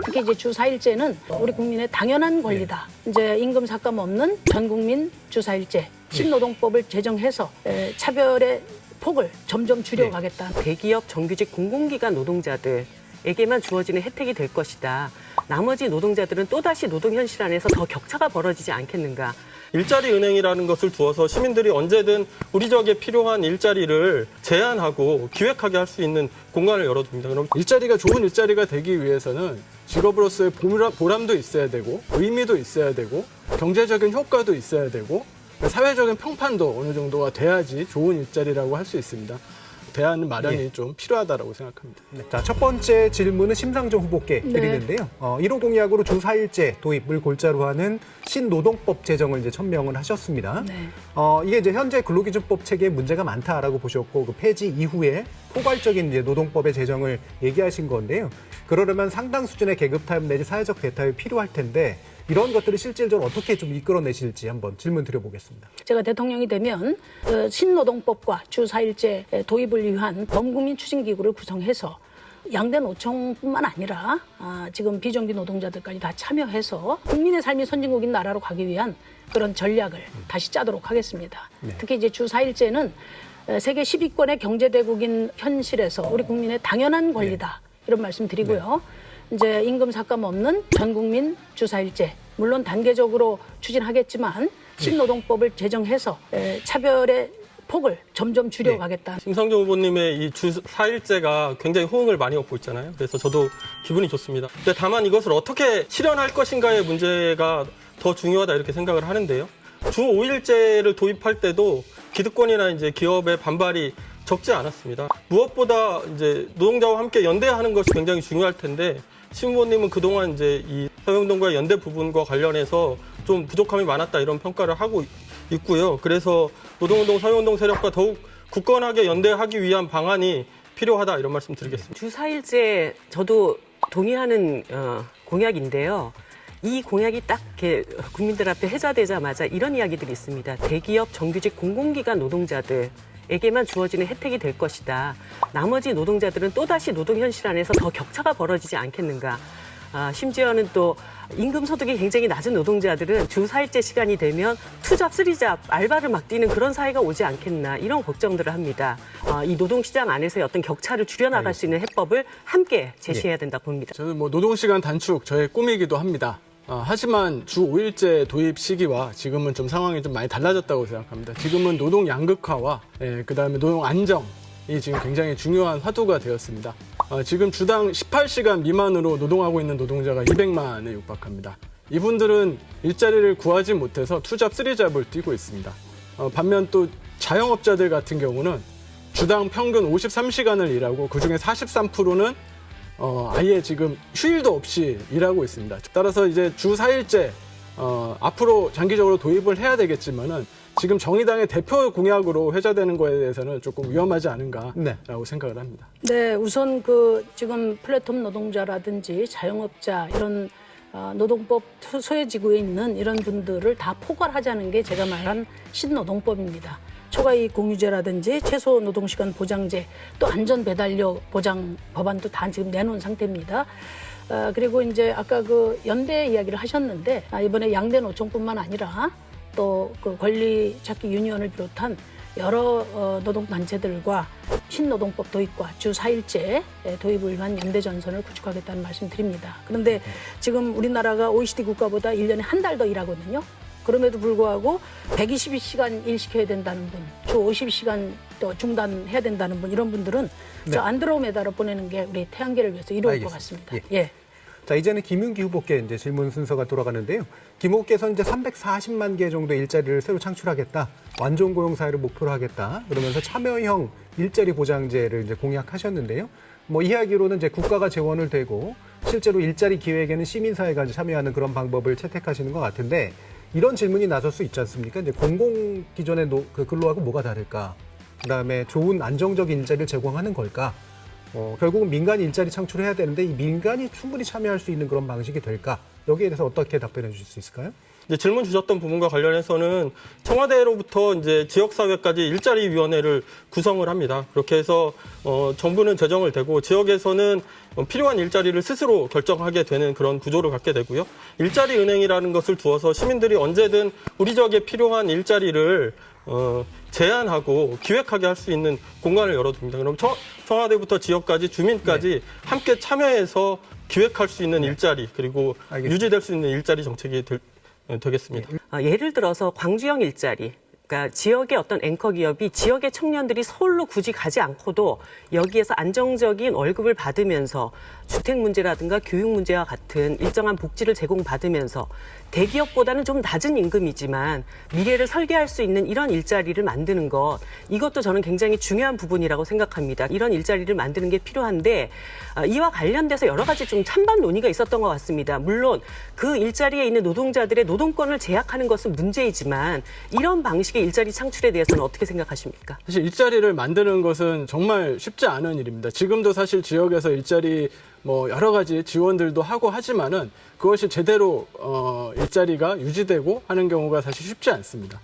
특히 이제 주 4일제는 우리 국민의 당연한 권리다. 이제 임금 삭감 없는 전 국민 주 4일제 신노동법을 제정해서 차별의 폭을 점점 줄여가겠다. 대기업 정규직 공공기관 노동자들에게만 주어지는 혜택이 될 것이다. 나머지 노동자들은 또다시 노동 현실 안에서 더 격차가 벌어지지 않겠는가. 일자리 은행이라는 것을 두어서 시민들이 언제든 우리 지역에 필요한 일자리를 제안하고 기획하게 할 수 있는 공간을 열어둡니다. 그럼 일자리가 좋은 일자리가 되기 위해서는 직업으로서의 보람도 있어야 되고 의미도 있어야 되고 경제적인 효과도 있어야 되고 사회적인 평판도 어느 정도가 돼야지 좋은 일자리라고 할 수 있습니다. 대안 마련이 좀 필요하다고 생각합니다. 자, 첫 번째 질문은 심상정 후보께 드리는데요. 1호 공약으로 주 4일제 도입을 골자로 하는 신노동법 제정을 이제 천명을 하셨습니다. 네. 이게 이제 현재 근로기준법 체계에 문제가 많다라고 보셨고 그 폐지 이후에 포괄적인 이제 노동법의 제정을 얘기하신 건데요. 그러려면 상당 수준의 계급 타협 내지 사회적 대타협이 필요할 텐데 이런 것들을 실질적으로 어떻게 좀 이끌어내실지 한번 질문 드려보겠습니다. 제가 대통령이 되면 신노동법과 주 4일제 도입을 위한 범국민 추진기구를 구성해서 양대 노총뿐만 아니라 지금 비정규 노동자들까지 다 참여해서 국민의 삶이 선진국인 나라로 가기 위한 그런 전략을 다시 짜도록 하겠습니다. 네. 특히 이제 주 4일제는 세계 10위권의 경제대국인 현실에서 우리 국민의 당연한 권리다. 이런 말씀 드리고요. 이제 임금 삭감 없는 전 국민 주 4일제 물론 단계적으로 추진하겠지만 신노동법을 제정해서 차별의 폭을 점점 줄여가겠다. 심상정 후보님의 이 주 4일제가 굉장히 호응을 많이 얻고 있잖아요. 그래서 저도 기분이 좋습니다. 근데 다만 이것을 어떻게 실현할 것인가의 문제가 더 중요하다 이렇게 생각을 하는데요. 주 5일제를 도입할 때도 기득권이나 이제 기업의 반발이 적지 않았습니다. 무엇보다 이제 노동자와 함께 연대하는 것이 굉장히 중요할 텐데 심 후보님은 그동안 이제 이 사회운동과 연대 부분과 관련해서 좀 부족함이 많았다 이런 평가를 하고 있고요. 그래서 노동운동, 사회운동 세력과 더욱 굳건하게 연대하기 위한 방안이 필요하다 이런 말씀 드리겠습니다. 주 4일제 저도 동의하는 공약인데요. 이 공약이 딱 이렇게 국민들 앞에 회자되자마자 이런 이야기들이 있습니다. 대기업 정규직 공공기관 노동자들에게만 주어지는 혜택이 될 것이다. 나머지 노동자들은 또다시 노동 현실 안에서 더 격차가 벌어지지 않겠는가. 심지어는 또 임금 소득이 굉장히 낮은 노동자들은 주 4일제 시간이 되면 투잡, 쓰리잡, 알바를 막 뛰는 그런 사회가 오지 않겠나 이런 걱정들을 합니다. 이 노동시장 안에서의 어떤 격차를 줄여나갈 수 있는 해법을 함께 제시해야 된다고 봅니다. 저는 노동시간 단축 저의 꿈이기도 합니다. 하지만 주 5일제 도입 시기와 지금은 좀 상황이 좀 많이 달라졌다고 생각합니다. 지금은 노동 양극화와 그다음에 노동 안정이 지금 굉장히 중요한 화두가 되었습니다. 지금 주당 18시간 미만으로 노동하고 있는 노동자가 200만에 육박합니다. 이분들은 일자리를 구하지 못해서 투잡, 쓰리잡을 뛰고 있습니다. 반면 또 자영업자들 같은 경우는 주당 평균 53시간을 일하고 그중에 43%는 아예 지금 휴일도 없이 일하고 있습니다. 따라서 이제 주 4일제 앞으로 장기적으로 도입을 해야 되겠지만은 지금 정의당의 대표 공약으로 회자되는 거에 대해서는 조금 위험하지 않은가라고 생각을 합니다. 네, 우선 지금 플랫폼 노동자라든지 자영업자 이런 노동법 소외지구에 있는 이런 분들을 다 포괄하자는 게 제가 말한 신노동법입니다. 초과이익 공유제라든지 최소 노동시간 보장제, 또 안전배달료 보장 법안도 다 지금 내놓은 상태입니다. 그리고 이제 아까 연대 이야기를 하셨는데 이번에 양대 노총뿐만 아니라 또 권리 찾기 유니언을 비롯한 여러 노동단체들과 신노동법 도입과 주 4일제 도입을 위한 연대전선을 구축하겠다는 말씀 드립니다. 그런데 지금 우리나라가 OECD 국가보다 1년에 한 달 더 일하거든요. 그럼에도 불구하고 122시간 일 시켜야 된다는 분, 주 50시간 또 중단해야 된다는 분, 이런 분들은 저 안드로메다로 보내는 게 우리 태양계를 위해서 이로울 것 같습니다. 예. 자, 이제는 김윤기 후보께 이제 질문 순서가 돌아가는데요. 김 후보께서는 이제 340만 개 정도 일자리를 새로 창출하겠다, 완전 고용 사회를 목표로 하겠다, 그러면서 참여형 일자리 보장제를 이제 공약하셨는데요. 이야기로는 이제 국가가 재원을 대고 실제로 일자리 기획에는 시민사회가 참여하는 그런 방법을 채택하시는 것 같은데 이런 질문이 나설 수 있지 않습니까? 이제 공공 기존의 근로하고 뭐가 다를까? 그다음에 좋은 안정적인 일자리를 제공하는 걸까? 결국은 민간이 일자리 창출해야 되는데 이 민간이 충분히 참여할 수 있는 그런 방식이 될까? 여기에 대해서 어떻게 답변해 주실 수 있을까요? 이제 질문 주셨던 부분과 관련해서는 청와대로부터 이제 지역사회까지 일자리위원회를 구성을 합니다. 그렇게 해서 정부는 재정을 대고 지역에서는 필요한 일자리를 스스로 결정하게 되는 그런 구조를 갖게 되고요. 일자리 은행이라는 것을 두어서 시민들이 언제든 우리 지역에 필요한 일자리를 제안하고 기획하게 할 수 있는 공간을 열어둡니다. 그럼 청와대부터 지역까지 주민까지 함께 참여해서 기획할 수 있는 일자리 그리고 알겠습니다. 유지될 수 있는 일자리 정책이 되겠습니다. 예를 들어서 광주형 일자리. 그러니까 지역의 어떤 앵커 기업이 지역의 청년들이 서울로 굳이 가지 않고도 여기에서 안정적인 월급을 받으면서 주택 문제라든가 교육 문제와 같은 일정한 복지를 제공받으면서 대기업보다는 좀 낮은 임금이지만 미래를 설계할 수 있는 이런 일자리를 만드는 것, 이것도 저는 굉장히 중요한 부분이라고 생각합니다. 이런 일자리를 만드는 게 필요한데 이와 관련돼서 여러 가지 좀 찬반 논의가 있었던 것 같습니다. 물론 그 일자리에 있는 노동자들의 노동권을 제약하는 것은 문제이지만 이런 방식의 일자리 창출에 대해서는 어떻게 생각하십니까? 사실 일자리를 만드는 것은 정말 쉽지 않은 일입니다. 지금도 사실 지역에서 일자리 여러 가지 지원들도 하고 하지만은 그것이 제대로 일자리가 유지되고 하는 경우가 사실 쉽지 않습니다.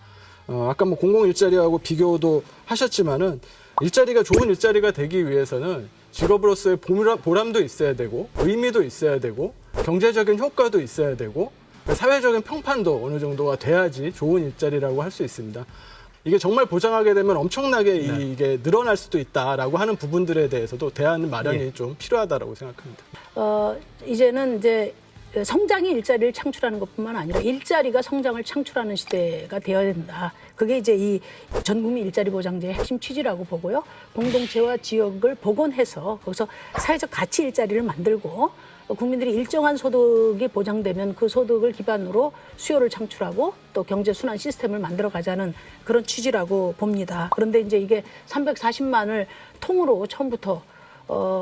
아까 공공 일자리하고 비교도 하셨지만은 일자리가 좋은 일자리가 되기 위해서는 직업으로서의 보람도 있어야 되고 의미도 있어야 되고 경제적인 효과도 있어야 되고 사회적인 평판도 어느 정도가 돼야지 좋은 일자리라고 할 수 있습니다. 이게 정말 보장하게 되면 엄청나게 이게 늘어날 수도 있다라고 하는 부분들에 대해서도 대안 마련이 좀 필요하다라고 생각합니다. 이제는 이제 성장이 일자리를 창출하는 것뿐만 아니라 일자리가 성장을 창출하는 시대가 되어야 된다. 그게 이제 이 전국민 일자리 보장제의 핵심 취지라고 보고요. 공동체와 지역을 복원해서 거기서 사회적 가치 일자리를 만들고 국민들이 일정한 소득이 보장되면 그 소득을 기반으로 수요를 창출하고 또 경제 순환 시스템을 만들어 가자는 그런 취지라고 봅니다. 그런데 이제 이게 340만을 통으로 처음부터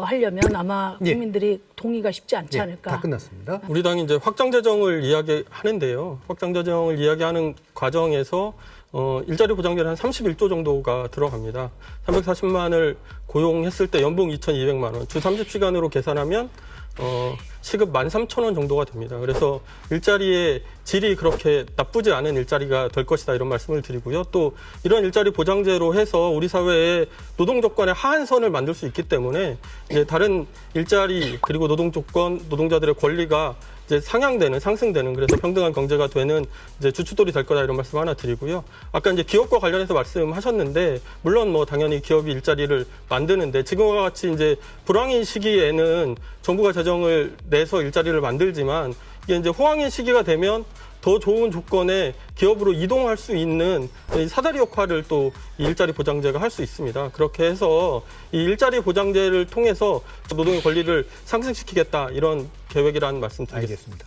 하려면 아마 국민들이 동의가 쉽지 않지 않을까. 다 끝났습니다. 우리 당이 이제 확장 재정을 이야기하는데요. 확장 재정을 이야기하는 과정에서 일자리 보장제는 한 31조 정도가 들어갑니다. 340만을 고용했을 때 연봉 2,200만 원, 주 30시간으로 계산하면 시급 13,000원 정도가 됩니다. 그래서 일자리의 질이 그렇게 나쁘지 않은 일자리가 될 것이다 이런 말씀을 드리고요. 또 이런 일자리 보장제로 해서 우리 사회에 노동 조건의 하한선을 만들 수 있기 때문에 이제 다른 일자리 그리고 노동 조건, 노동자들의 권리가 이제 상승되는 그래서 평등한 경제가 되는 이제 주춧돌이 될 거다 이런 말씀 하나 드리고요. 아까 이제 기업과 관련해서 말씀하셨는데 물론 당연히 기업이 일자리를 만드는데 지금과 같이 이제 불황인 시기에는 정부가 재정을 내서 일자리를 만들지만 이게 이제 호황인 시기가 되면 더 좋은 조건의 기업으로 이동할 수 있는 이 사다리 역할을 또 이 일자리 보장제가 할 수 있습니다. 그렇게 해서 이 일자리 보장제를 통해서 노동의 권리를 상승시키겠다 이런 계획이라는 말씀 드리겠습니다. 알겠습니다.